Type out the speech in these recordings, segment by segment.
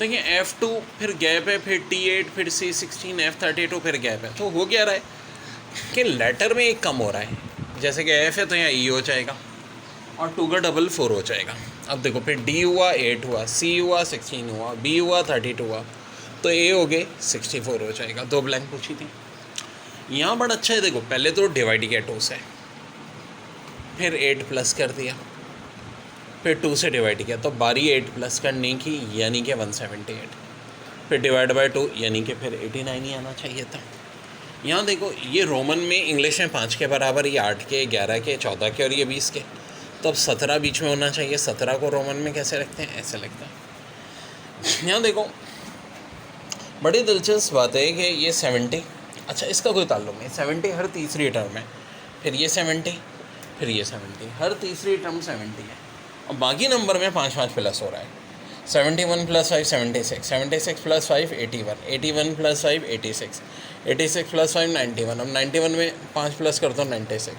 देखिए F2 फिर gap है, फिर T8, फिर C16, F32 फिर गैप है। तो हो क्या रहा है कि लेटर में एक कम हो रहा है। जैसे कि F है तो यहाँ E हो जाएगा और 2 का डबल 4 हो जाएगा। अब देखो फिर D हुआ 8 हुआ, C हुआ 16 हुआ, B हुआ 32 हुआ, तो A हो गए 64 हो जाएगा। 2 ब्लैंक पूछी थी। यहाँ बड़ा अच्छा है, देखो पहले तो डिवाइड किया 2 से, फिर 8 प्लस कर दिया, फिर 2 से डिवाइड किया, तो बारी 8 प्लस करने की, यानी कि 178, फिर डिवाइड बाय 2 यानी कि फिर 89 ही आना चाहिए था। यहाँ देखो ये रोमन में, इंग्लिश में 5 के बराबर, ये 8 के, 11 के, 14 के और ये 20 के, तो अब 17 बीच में होना चाहिए। 17 को रोमन में कैसे रखते हैं, ऐसे लगता है। यहाँ देखो बड़ी दिलचस्प बात है कि ये 70, अच्छा इसका कोई ताल्लुक नहीं, 70 हर तीसरी टर्म है, फिर ये 70, फिर ये 70, हर तीसरी टर्म 70 है। और बाकी नंबर में 5 प्लस हो रहा है। 71 प्लस 5 76, 76 प्लस 5 81, 81 प्लस 5 86, 86 प्लस 5 91, अब 91 में 5 प्लस कर दो 96,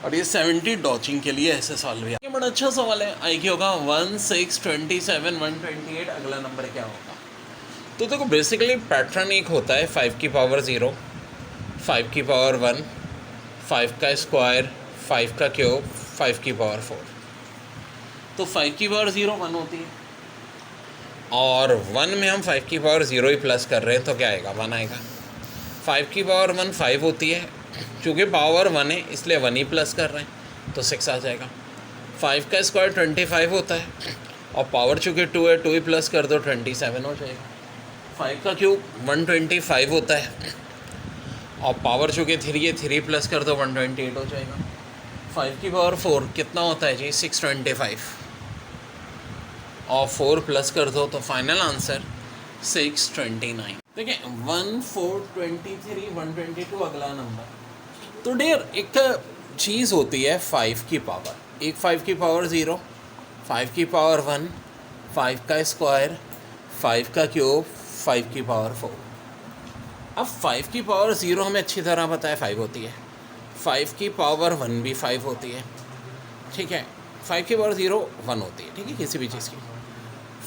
और ये 70 डॉचिंग के लिए ऐसे सवाल भी। ये बड़ा अच्छा सवाल है। आई क्या होगा 1627 128, अगला नंबर क्या होगा। तो देखो बेसिकली पैटर्न एक होता है 5 की पावर 0, 5 की पावर 1, 5 का स्क्वायर, 5 का क्यूब, 5 की पावर 4। तो 5 की पावर 0 1 होती है, और 1 में हम 5 की पावर 0 ही प्लस कर रहे हैं, तो क्या आएगा 1 आएगा। 5 की पावर 1 5 होती है, चूँकि पावर 1 है इसलिए 1 ही प्लस कर रहे हैं, तो 6 आ जाएगा। 5 का स्क्वायर 25 होता है, और पावर चूँकि 2 है 2 ही प्लस कर दो 27 हो जाएगा। 5 का क्यूब 125 होता है, और पावर चूँकि 3 है 3 प्लस कर दो 128 हो जाएगा। 5 की पावर 4 कितना होता है जी 625, और 4 प्लस कर दो तो फाइनल आंसर 629। देखिए 1 4 23 122 अगला नंबर। तो डियर एक चीज़ होती है 5 की पावर, एक 5 की पावर 0, 5 की पावर 1, 5 का स्क्वायर, 5 का क्यूब, 5 की पावर 4। अब 5 की पावर 0 हमें अच्छी तरह पता है 5 होती है, 5 की पावर 1 भी 5 होती है, ठीक है। 5 की पावर 0 1 होती है, ठीक है, किसी भी चीज़ की।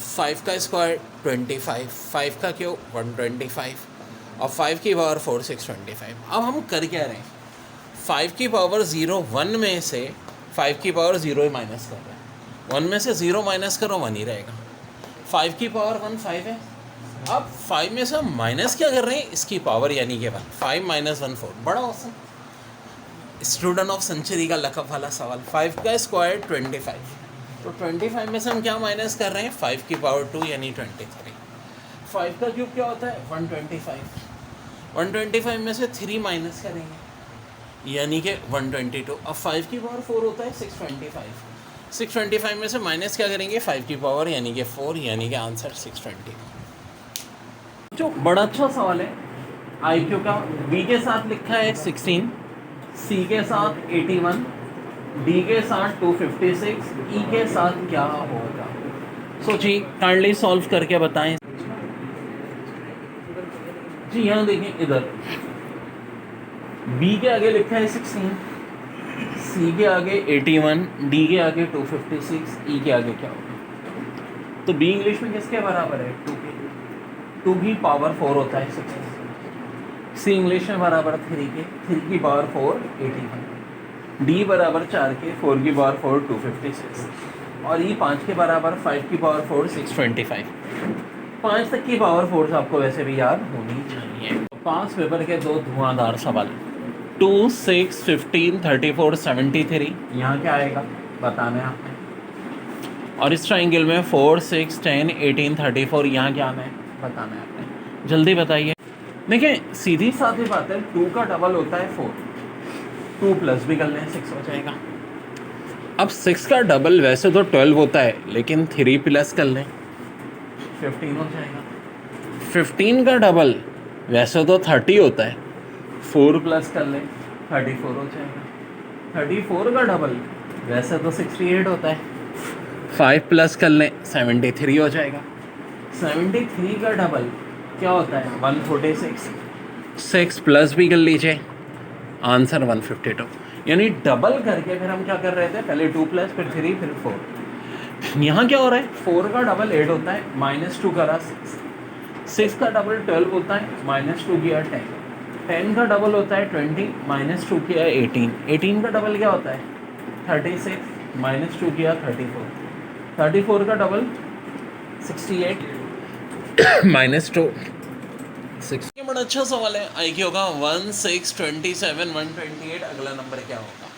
5 का स्क्वायर 25, 5 का क्यूब 125, और 5 की पावर 4 625। अब हम कर क्या रहे हैं, 5 की पावर 0 1 में से 5 की पावर 0 ही माइनस कर रहे हैं। 1 में से 0 माइनस करो 1 ही रहेगा। 5 की पावर 1 5 है, अब 5 में से हम माइनस क्या कर रहे हैं, इसकी पावर यानी कि 1, 5 माइनस 1 4। बड़ा औसम स्टूडेंट ऑफ सेंचुरी का लकब वाला सवाल। 5 का स्क्वायर 25, तो 25 में से हम क्या माइनस कर रहे हैं 5 की पावर 2 यानी 23। 5 का क्यूब क्या होता है 125, 125 में से 3 माइनस करेंगे यानी कि 122। अब 5 की पावर 4 होता है 625, 625 में से माइनस क्या करेंगे 5 की पावर यानी कि 4, यानी कि आंसर 620। जो बड़ा अच्छा सवाल है IQ का। B के साथ लिखा है 16, C के साथ 81, D के साथ 256, E के साथ क्या होगा। सोचिए, काइंडली सॉल्व करके बताएं जी। यहाँ देखें इधर B के आगे लिखा है 16, C के आगे 81, D के आगे 256, E के आगे क्या होगा। तो B इंग्लिश में किसके बराबर है 2 के, 2 की पावर 4 होता है 16। C इंग्लिश में बराबर 3 के, 3 की पावर 4 81, D बराबर 4 के, 4 की पावर 4 256, और E 5 के बराबर 5 की पावर 4 625। 5 तक की पावर 4 आपको वैसे भी याद होनी चाहिए। तो 5 पेपर के 2 धुआंधार सवाल, 2 6 15 34 73, यहाँ क्या आएगा बताना है आपने। और इस ट्राइंगल में 4 6 10 18 34, यहाँ क्या आना है बताना है आपने, जल्दी बताइए। देखिए सीधी साधी बात है, 2 का डबल होता है 4, 2 प्लस भी कर लें 6 हो जाएगा। अब 6 का डबल वैसे तो 12 होता है, लेकिन 3 प्लस कर लें 15 हो जाएगा। 15 का डबल वैसे तो 30 होता है, 4 प्लस कर लें 34 हो जाएगा। 34 का डबल वैसे तो 68 होता है, 5 प्लस कर लें 73 हो जाएगा। 73 का डबल क्या होता है 146, 6 प्लस भी कर लीजिए, आंसर 152। यानी डबल करके फिर हम क्या कर रहे थे, पहले 2 प्लस फिर 3 फिर 4, यहाँ क्या हो रहा है, 4 का डबल 8 होता है, -2 करा 6, 6 का डबल 12 होता है, -2 किया 10, 10 का डबल होता है 20, -2 किया 18, 18 का डबल क्या होता है 36, -2 किया 34, 34 का डबल 68, -2 6। ये बड़ा अच्छा सवाल है। आई क्या होगा 1 6 27 128, अगला नंबर क्या होगा।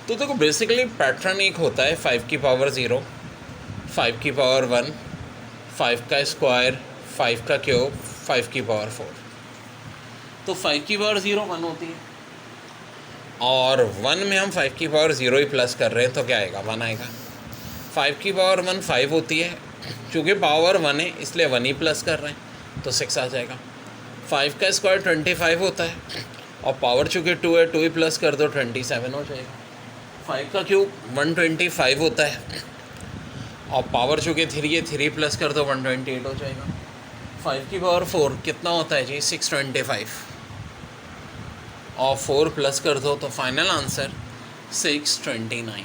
तो देखो बेसिकली पैटर्न एक होता है 5 की पावर 0, 5 की पावर 1, 5 का स्क्वायर, 5 का क्यूब, 5 की पावर 4। तो 5 की पावर 0 1 होती है, और 1 में हम 5 की पावर 0 ही प्लस कर रहे हैं तो क्या आएगा 1 आएगा। 5 की पावर 1 5 होती है, चूँकि पावर 1 है इसलिए 1 ही प्लस कर रहे हैं तो 6 आ जाएगा। 5 का स्क्वायर 25 होता है, और पावर चूँकि 2 है 2 ही प्लस कर दो 27 हो जाएगा। 5 का क्यूब 125 होता है, और पावर चूँकि 3 है 3 प्लस कर दो 128 हो जाएगा। 5 की पावर 4 कितना होता है जी 625, और 4 प्लस कर दो तो फाइनल आंसर 629।